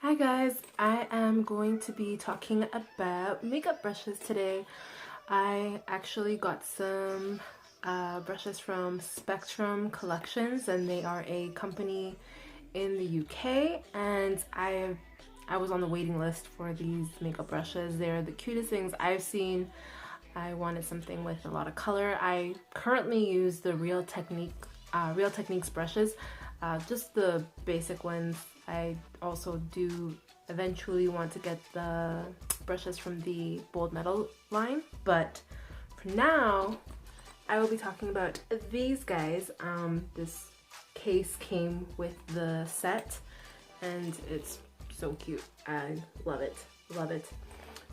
Hi guys, I am going to be talking about makeup brushes today. I actually got some brushes from Spectrum Collections, and they are a company in the UK, and I was on the waiting list for these makeup brushes. They're the cutest things I've seen. I wanted something with a lot of color. I currently use the Real Techniques brushes, just the basic ones. I also do eventually want to get the brushes from the Bold Metal line, but for now I will be talking about these guys. This case came with the set and it's so cute. I love it, love it.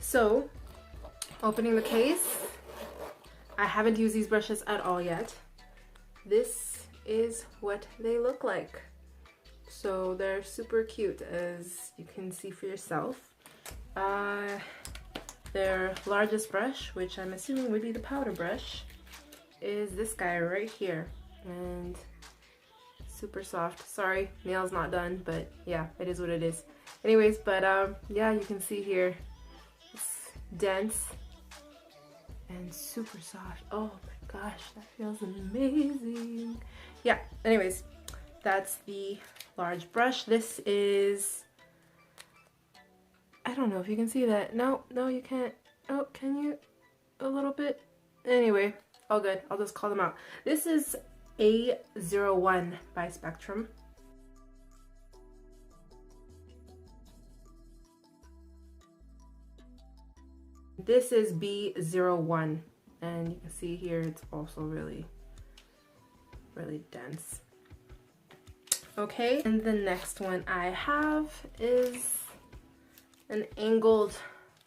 So opening the case, I haven't used these brushes at all yet. This is what they look like. So they're super cute, as you can see for yourself. Their largest brush, which I'm assuming would be the powder brush, is this guy right here, and super soft. Sorry, nail's not done, but yeah, it is what it is. Anyways, but yeah, you can see here, it's dense and super soft. Oh my gosh, that feels amazing. Yeah, anyways, that's the large brush. This is, I don't know if you can see that. No, you can't. Oh, can you? A little bit. Anyway, all good. I'll just call them out. This is A01 by Spectrum. This is B01, and you can see here it's also really dense. Okay, and the next one I have is an angled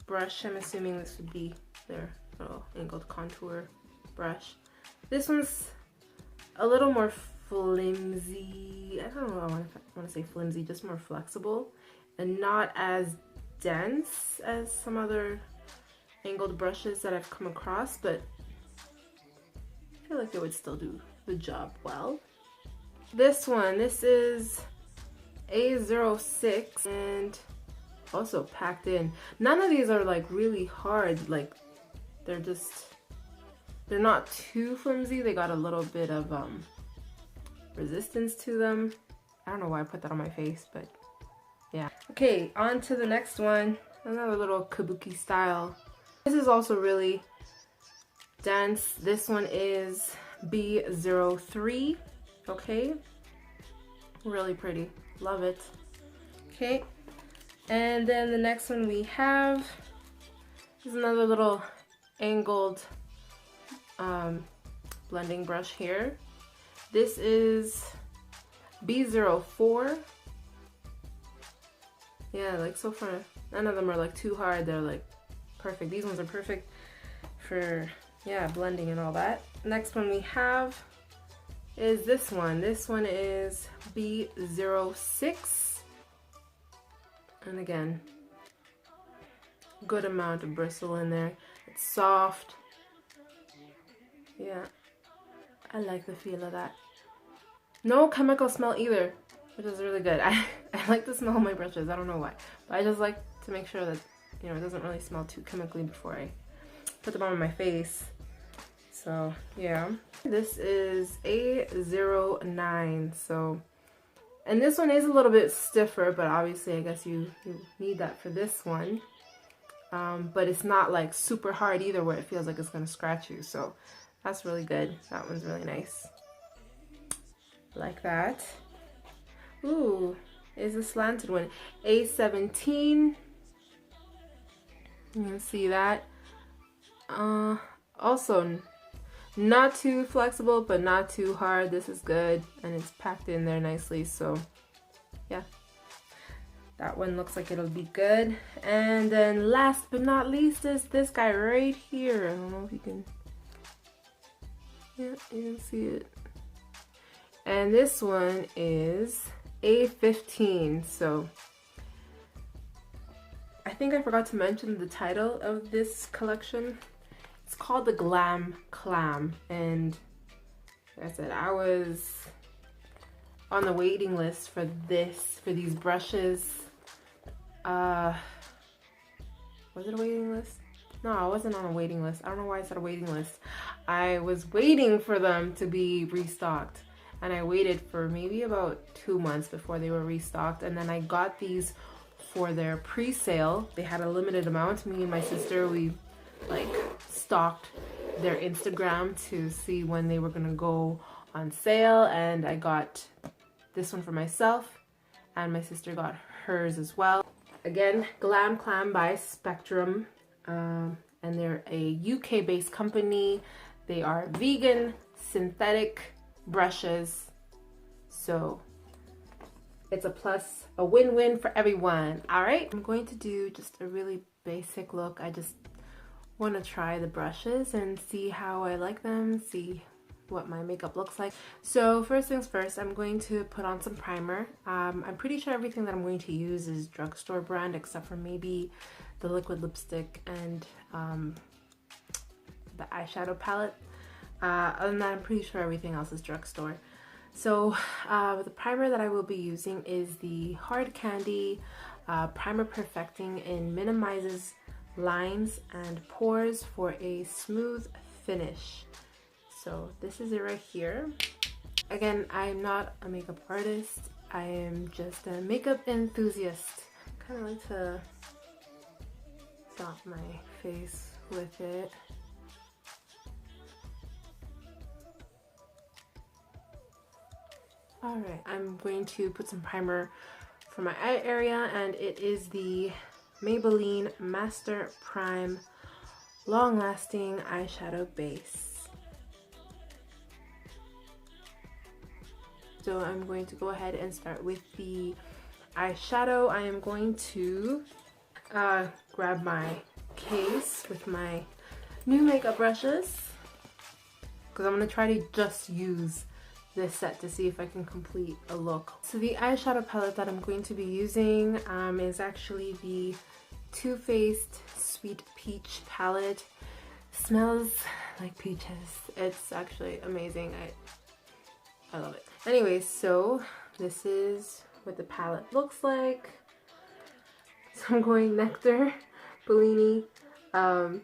brush. I'm assuming this would be their little angled contour brush. This one's a little more flimsy. I don't know, I want to say flimsy, just more flexible and not as dense as some other angled brushes that I've come across, but I feel like it would still do the job well. This one, this is A06 and also packed in. None of these are like really hard, like they're not too flimsy. They got a little bit of resistance to them. I don't know why I put that on my face, but yeah. Okay, on to the next one. Another little kabuki style. This is also really dense. This one is B03. Okay, really pretty, love it. Okay, and then the next one we have is another little angled blending brush here. This is B04. Yeah, like so far none of them are like too hard. They're like perfect. These ones are perfect for, yeah, blending and all that. Next one we have is this one. This one is B06. And again, good amount of bristle in there. It's soft. Yeah, I like the feel of that. No chemical smell either, which is really good. I like the smell of my brushes. I don't know why, but I just like to make sure that, you know, it doesn't really smell too chemically before I put them on my face. So yeah, this is A09. So, and this one is a little bit stiffer, but obviously I guess you need that for this one. But it's not like super hard either where it feels like it's gonna scratch you. So that's really good. That one's really nice. Like that. Ooh, is a slanted one. A17. You can see that. Also not too flexible, but not too hard. This is good, and it's packed in there nicely. So yeah, that one looks like it'll be good. And then last but not least is this guy right here. I don't know if you can, yeah, you can see it. And this one is A15. So I think I forgot to mention the title of this collection. It's called the Glam Clam, and like I said, I was on the waiting list for these brushes Was it a waiting list? No, I wasn't on a waiting list. I don't know why I said a waiting list. I was waiting for them to be restocked, and I waited for maybe about 2 months before they were restocked, and then I got these for their pre-sale. They had a limited amount. Me and my sister, we like stalked their Instagram to see when they were gonna go on sale, and I got this one for myself, and my sister got hers as well. Again, Glam Clam by Spectrum, and they're a UK based company. They are vegan synthetic brushes, so it's a plus, a win-win for everyone. All right, I'm going to do just a really basic look. I just want to try the brushes and see how I like them, see what my makeup looks like. So first things first, I'm going to put on some primer. I'm pretty sure everything that I'm going to use is drugstore brand, except for maybe the liquid lipstick and the eyeshadow palette. Other than that, I'm pretty sure everything else is drugstore. So the primer that I will be using is the Hard Candy Primer Perfecting and Minimizes Lines and Pores for a Smooth Finish. So this is it right here. Again, I'm not a makeup artist. I am just a makeup enthusiast. Kind of like to dot my face with it. Alright, I'm going to put some primer for my eye area, and it is the Maybelline Master Prime Long Lasting Eyeshadow Base. So I'm going to go ahead and start with the eyeshadow. I am going to grab my case with my new makeup brushes, because I'm going to try to just use this set to see if I can complete a look. So the eyeshadow palette that I'm going to be using is actually the Too Faced Sweet Peach palette. Smells like peaches. It's actually amazing. I love it. Anyways, so this is what the palette looks like. So I'm going Nectar, Bellini, Candied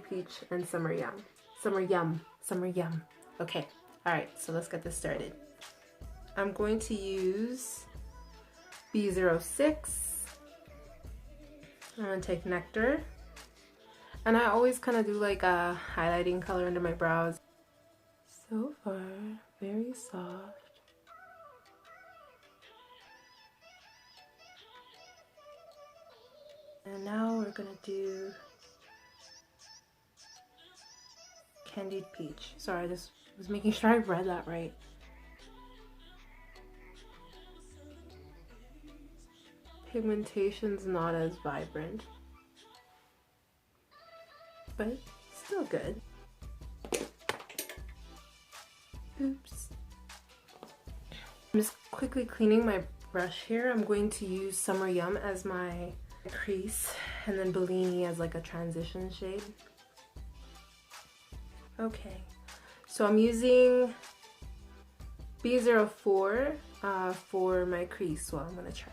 Peach, and Summer Yum. Summer Yum. Summer Yum. Okay. Alright, so let's get this started. I'm going to use B06. I'm going to take Nectar. And I always kind of do like a highlighting color under my brows. So far, very soft. And now we're going to do Candied Peach. Sorry, this was making sure I read that right. Pigmentation's not as vibrant, but still good. Oops. I'm just quickly cleaning my brush here. I'm going to use Summer Yum as my crease, and then Bellini as like a transition shade. Okay. So I'm using B04 for my crease, so I'm gonna try.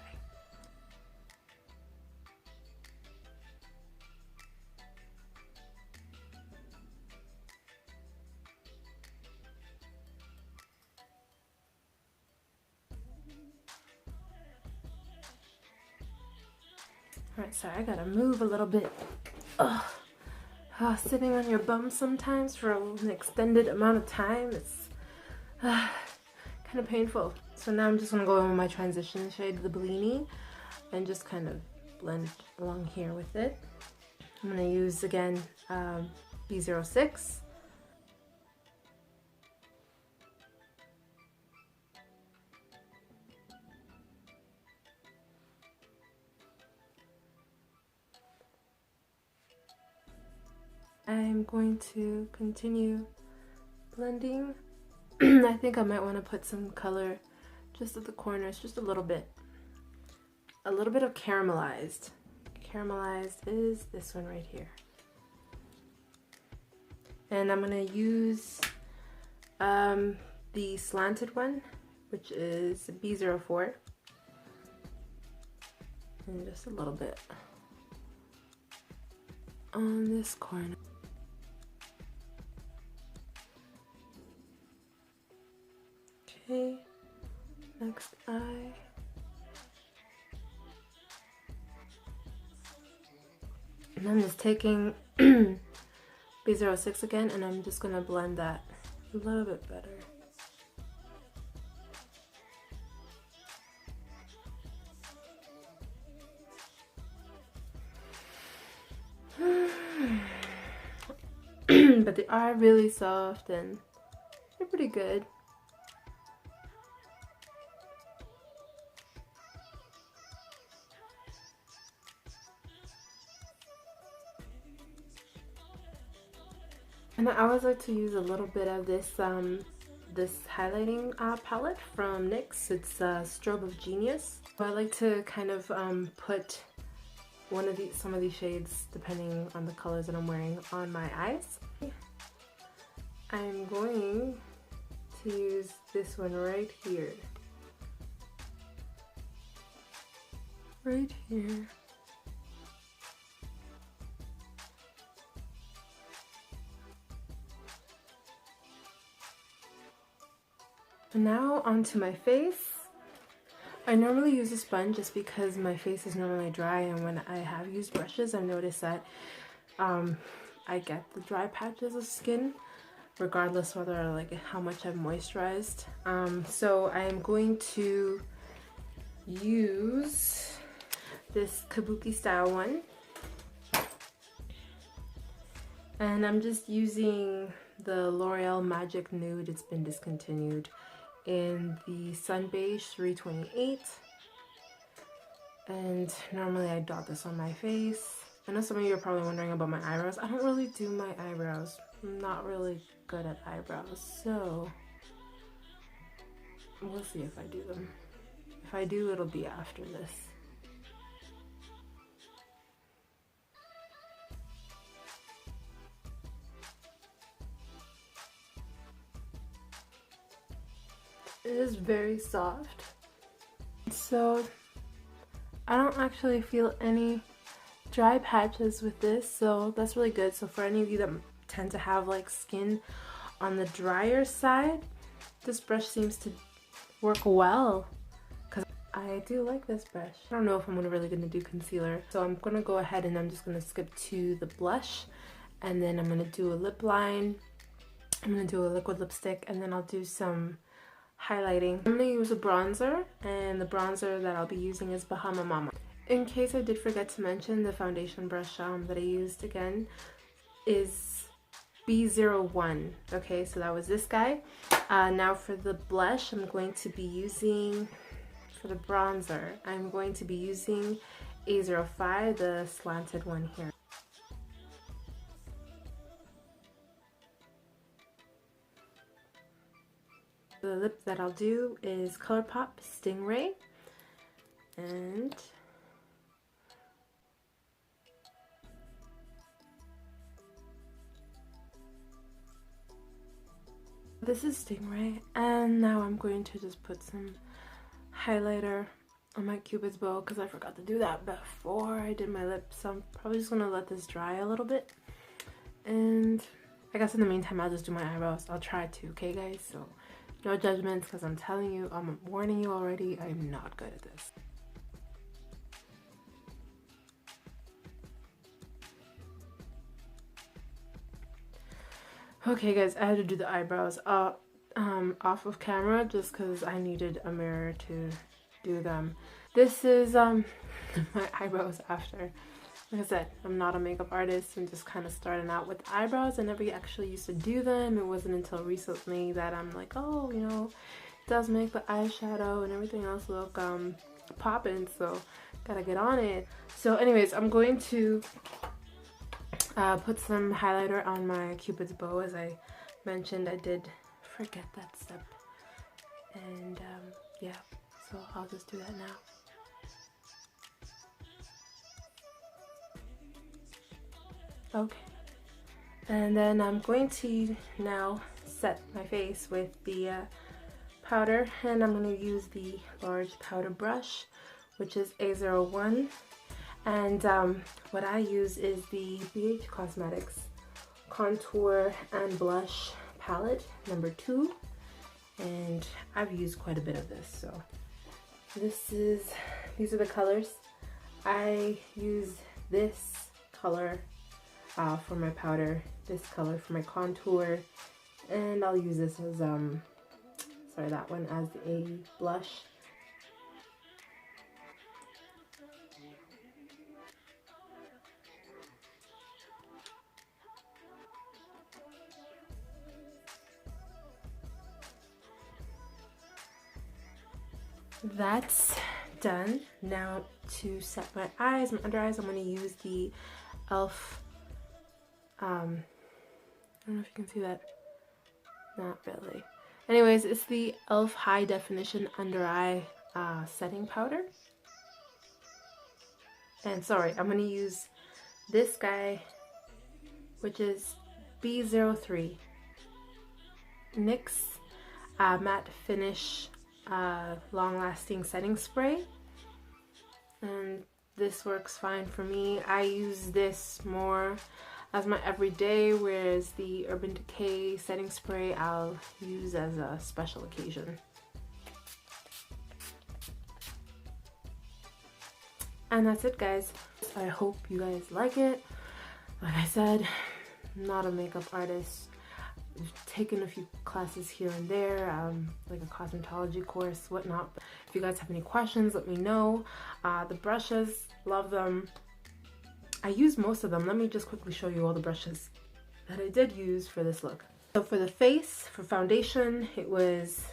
Alright, sorry, I gotta move a little bit. Ugh. Sitting on your bum sometimes for an extended amount of time, it's kind of painful. So now I'm just going to go in with my transition shade, the Bellini, and just kind of blend along here with it. I'm going to use, again, B06. I'm going to continue blending. I think I might want to put some color just at the corners, just a little bit. A little bit of caramelized. Caramelized is this one right here. And I'm going to use the slanted one, which is B04. and just a little bit on this corner. Okay, next eye. And I'm just taking B06 again, and I'm just gonna blend that a little bit better. But they are really soft and they're pretty good. And I always like to use a little bit of this this highlighting palette from NYX. It's Strobe of Genius. I like to kind of put some of these shades, depending on the colors that I'm wearing, on my eyes. I'm going to use this one right here. Right here. So now onto my face. I normally use a sponge just because my face is normally dry, and when I have used brushes, I've noticed that I get the dry patches of skin regardless whether like how much I've moisturized. So I'm going to use this kabuki style one, and I'm just using the L'Oreal Magic Nude. It's been discontinued, in the Sun Beige 328. And normally I dot this on my face. I know some of you are probably wondering about my eyebrows. I don't really do my eyebrows. I'm not really good at eyebrows, so we'll see if I do them. If I do, it'll be after this. It is very soft, so I don't actually feel any dry patches with this, so that's really good. So for any of you that tend to have like skin on the drier side, this brush seems to work well, because I do like this brush. I don't know if I'm really gonna do concealer, so I'm gonna go ahead and I'm just gonna skip to the blush, and then I'm gonna do a lip line, I'm gonna do a liquid lipstick, and then I'll do some highlighting. I'm going to use a bronzer, and the bronzer that I'll be using is Bahama Mama. In case I did forget to mention, the foundation brush that I used again is B01. Okay, so that was this guy. Now for the blush, I'm going to be using, for the bronzer, I'm going to be using A05, the slanted one here. The lip that I'll do is ColourPop Stingray, and this is Stingray. And now I'm going to just put some highlighter on my Cupid's bow because I forgot to do that before I did my lips. So I'm probably just gonna let this dry a little bit, and I guess in the meantime I'll just do my eyebrows. I'll try to, okay guys? So no judgments, because I'm telling you, I'm warning you already, I'm not good at this. Okay guys, I had to do the eyebrows off of camera just because I needed a mirror to do them. This is my eyebrows after. Like I said, I'm not a makeup artist. I'm just kind of starting out with eyebrows. I never actually used to do them. It wasn't until recently that I'm like, oh, you know, it does make the eyeshadow and everything else look poppin', so gotta get on it. So anyways, I'm going to put some highlighter on my Cupid's bow. As I mentioned, I did forget that step, and yeah, so I'll just do that now. Okay, and then I'm going to now set my face with the powder, and I'm going to use the large powder brush which is A01. And what I use is the BH Cosmetics Contour and Blush Palette number 2. And I've used quite a bit of this, so these are the colors. I use this color for my powder, this color for my contour, and I'll use this as that one as a blush. That's done. Now to set my eyes, my under eyes, I'm going to use the e.l.f. I don't know if you can see that. Not really. Anyways, it's the e.l.f. High Definition Under Eye Setting Powder. And sorry, I'm going to use this guy, which is B03 NYX Matte Finish long-lasting setting spray, and this works fine for me. I use this more as my everyday, whereas the Urban Decay setting spray I'll use as a special occasion. And that's it, guys. I hope you guys like it. Like I said, I'm not a makeup artist. I've taken a few classes here and there, like a cosmetology course, whatnot. But if you guys have any questions, let me know. The brushes, love them. I use most of them. Let me just quickly show you all the brushes that I did use for this look. So for the face, for foundation, it was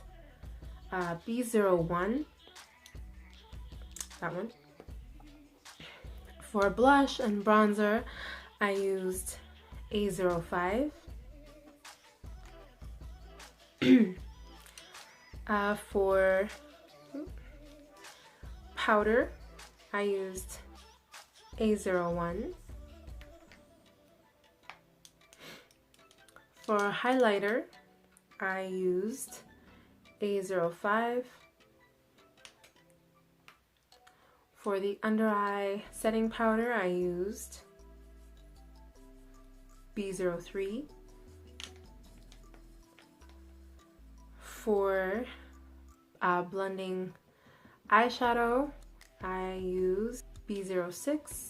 B01, that one. For blush and bronzer, I used A05. For powder, I used A01. For highlighter, I used A05. For the under eye setting powder, I used B03. For blending eyeshadow, I used B06.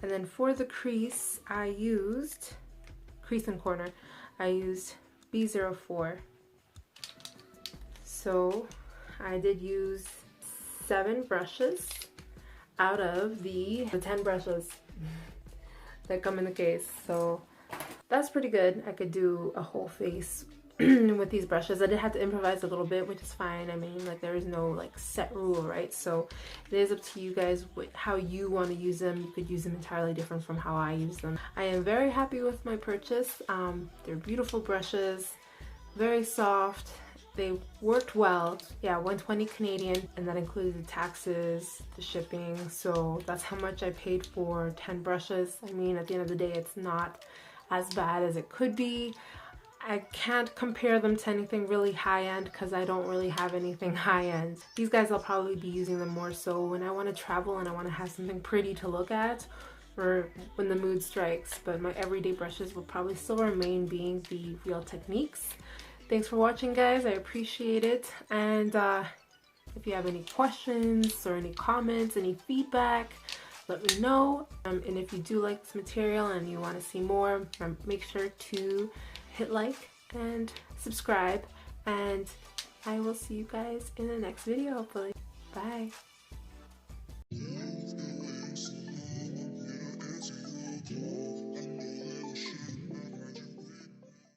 And then for the crease, crease and corner, I used B04. So I did use 7 brushes out of the 10 brushes that come in the case. So that's pretty good. I could do a whole face with these brushes. I did have to improvise a little bit, which is fine. I mean, like, there is no like set rule, right? So it is up to you guys how you want to use them. You could use them entirely different from how I use them. I am very happy with my purchase. They're beautiful brushes, very soft. They worked well. Yeah, 120 Canadian, and that included the taxes, the shipping. So that's how much I paid for 10 brushes. I mean, at the end of the day, it's not as bad as it could be. I can't compare them to anything really high-end because I don't really have anything high-end. These guys, I'll probably be using them more so when I want to travel and I want to have something pretty to look at, or when the mood strikes. But my everyday brushes will probably still remain being the Real Techniques. Thanks for watching, guys. I appreciate it. And if you have any questions or any comments, any feedback, let me know. And if you do like this material and you want to see more, make sure to hit like and subscribe, and I will see you guys in the next video, hopefully. Bye.